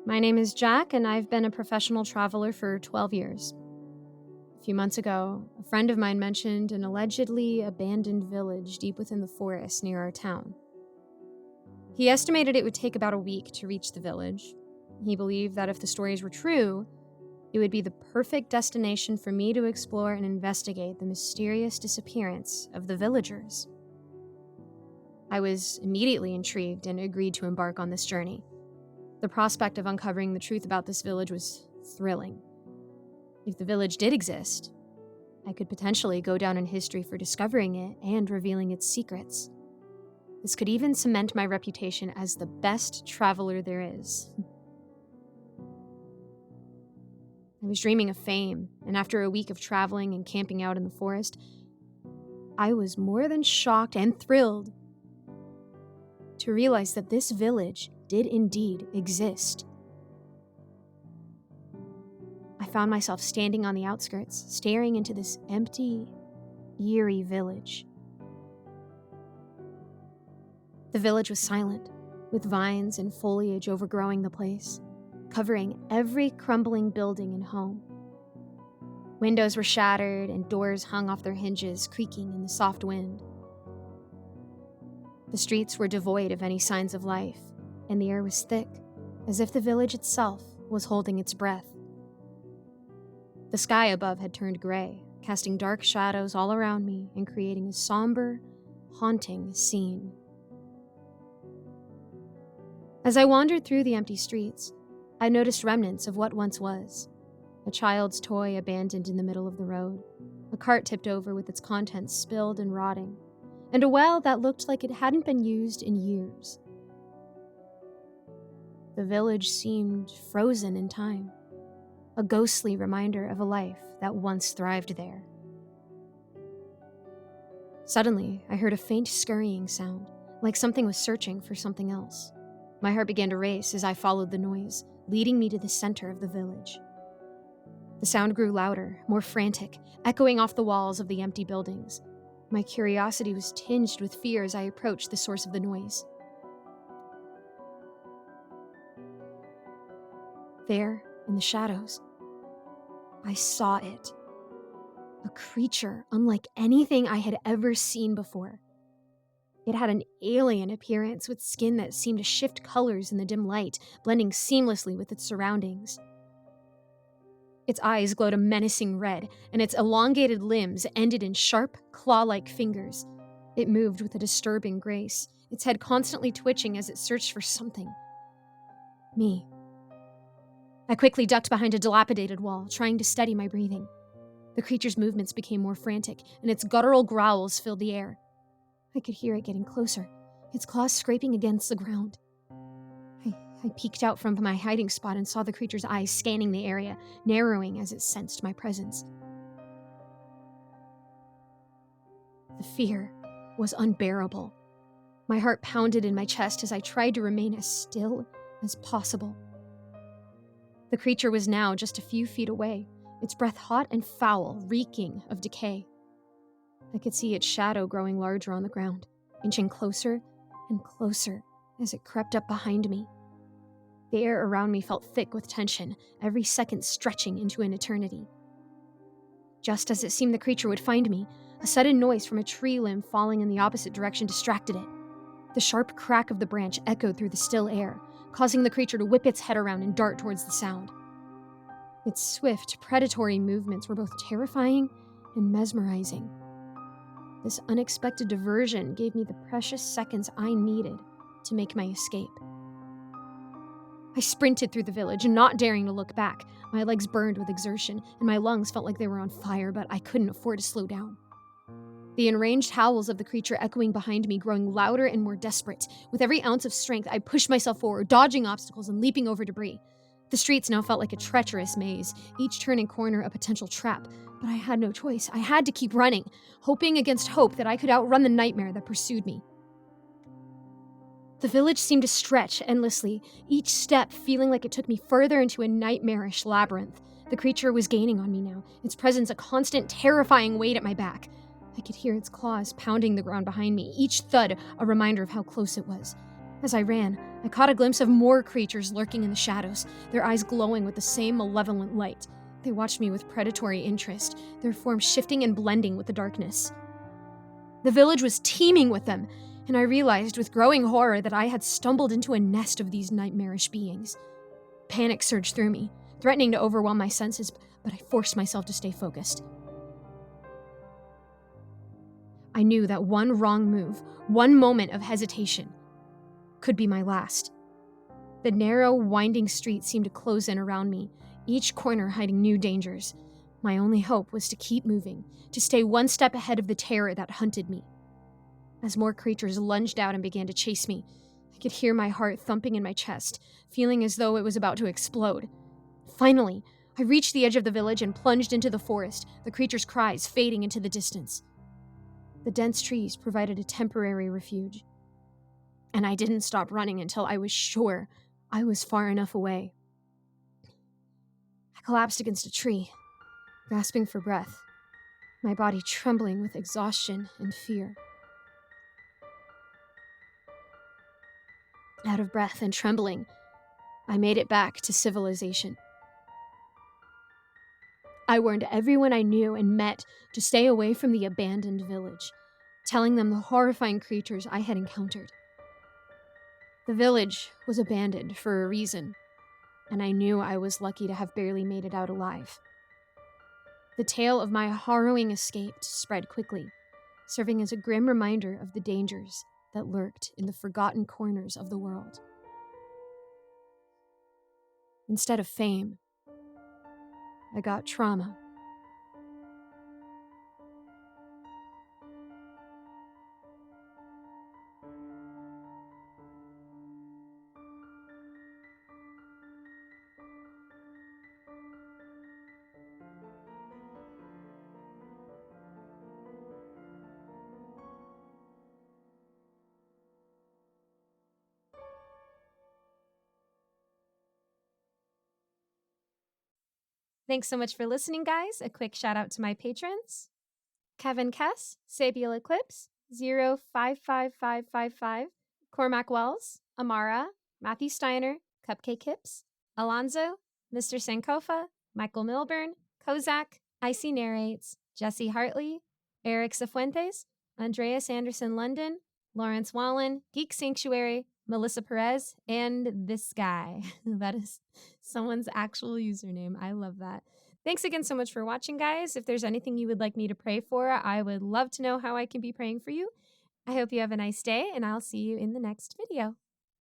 My name is Jack, and I've been a professional traveler for 12 years. A few months ago, a friend of mine mentioned an allegedly abandoned village deep within the forest near our town. He estimated it would take about a week to reach the village. He believed that if the stories were true, it would be the perfect destination for me to explore and investigate the mysterious disappearance of the villagers. I was immediately intrigued and agreed to embark on this journey. The prospect of uncovering the truth about this village was thrilling. If the village did exist, I could potentially go down in history for discovering it and revealing its secrets. This could even cement my reputation as the best traveler there is. I was dreaming of fame, and after a week of traveling and camping out in the forest, I was more than shocked and thrilled to realize that this village did indeed exist. I found myself standing on the outskirts, staring into this empty, eerie village. The village was silent, with vines and foliage overgrowing the place, covering every crumbling building and home. Windows were shattered and doors hung off their hinges, creaking in the soft wind. The streets were devoid of any signs of life, and the air was thick, as if the village itself was holding its breath. The sky above had turned gray, casting dark shadows all around me and creating a somber, haunting scene. As I wandered through the empty streets, I noticed remnants of what once was. A child's toy abandoned in the middle of the road, a cart tipped over with its contents spilled and rotting, and a well that looked like it hadn't been used in years. The village seemed frozen in time, a ghostly reminder of a life that once thrived there. Suddenly, I heard a faint scurrying sound, like something was searching for something else. My heart began to race as I followed the noise, leading me to the center of the village. The sound grew louder, more frantic, echoing off the walls of the empty buildings. My curiosity was tinged with fear as I approached the source of the noise. There, in the shadows, I saw it. A creature unlike anything I had ever seen before. It had an alien appearance with skin that seemed to shift colors in the dim light, blending seamlessly with its surroundings. Its eyes glowed a menacing red, and its elongated limbs ended in sharp, claw-like fingers. It moved with a disturbing grace, its head constantly twitching as it searched for something. Me. I quickly ducked behind a dilapidated wall, trying to steady my breathing. The creature's movements became more frantic, and its guttural growls filled the air. I could hear it getting closer, its claws scraping against the ground. I peeked out from my hiding spot and saw the creature's eyes scanning the area, narrowing as it sensed my presence. The fear was unbearable. My heart pounded in my chest as I tried to remain as still as possible. The creature was now just a few feet away, its breath hot and foul, reeking of decay. I could see its shadow growing larger on the ground, inching closer and closer as it crept up behind me. The air around me felt thick with tension, every second stretching into an eternity. Just as it seemed the creature would find me, a sudden noise from a tree limb falling in the opposite direction distracted it. The sharp crack of the branch echoed through the still air, causing the creature to whip its head around and dart towards the sound. Its swift, predatory movements were both terrifying and mesmerizing. This unexpected diversion gave me the precious seconds I needed to make my escape. I sprinted through the village, not daring to look back. My legs burned with exertion, and my lungs felt like they were on fire, but I couldn't afford to slow down. The enraged howls of the creature echoing behind me, growing louder and more desperate. With every ounce of strength, I pushed myself forward, dodging obstacles and leaping over debris. The streets now felt like a treacherous maze, each turning corner a potential trap. But I had no choice. I had to keep running, hoping against hope that I could outrun the nightmare that pursued me. The village seemed to stretch endlessly, each step feeling like it took me further into a nightmarish labyrinth. The creature was gaining on me now, its presence a constant, terrifying weight at my back. I could hear its claws pounding the ground behind me, each thud a reminder of how close it was. As I ran, I caught a glimpse of more creatures lurking in the shadows, their eyes glowing with the same malevolent light. They watched me with predatory interest, their forms shifting and blending with the darkness. The village was teeming with them, and I realized with growing horror that I had stumbled into a nest of these nightmarish beings. Panic surged through me, threatening to overwhelm my senses, but I forced myself to stay focused. I knew that one wrong move, one moment of hesitation, could be my last. The narrow, winding street seemed to close in around me, each corner hiding new dangers. My only hope was to keep moving, to stay one step ahead of the terror that hunted me. As more creatures lunged out and began to chase me, I could hear my heart thumping in my chest, feeling as though it was about to explode. Finally, I reached the edge of the village and plunged into the forest, the creatures' cries fading into the distance. The dense trees provided a temporary refuge, and I didn't stop running until I was sure I was far enough away. I collapsed against a tree, gasping for breath, my body trembling with exhaustion and fear. Out of breath and trembling, I made it back to civilization. I warned everyone I knew and met to stay away from the abandoned village, telling them the horrifying creatures I had encountered. The village was abandoned for a reason, and I knew I was lucky to have barely made it out alive. The tale of my harrowing escape spread quickly, serving as a grim reminder of the dangers that lurked in the forgotten corners of the world. Instead of fame, I got trauma. Thanks so much for listening, guys. A quick shout out to my patrons: Kevin Kess, Sabiel Eclipse, 055555, Cormac Wells, Amara, Matthew Steiner, Cupcake Hips, Alonzo, Mr. Sankofa, Michael Milburn, Kozak, Icy Narrates, Jesse Hartley, Eric Cifuentes, Andreas Anderson London, Lawrence Wallen, Geek Sanctuary, Melissa Perez, and this guy. That is someone's actual username. I love that. Thanks again so much for watching, guys. If there's anything you would like me to pray for, I would love to know how I can be praying for you. I hope you have a nice day, and I'll see you in the next video.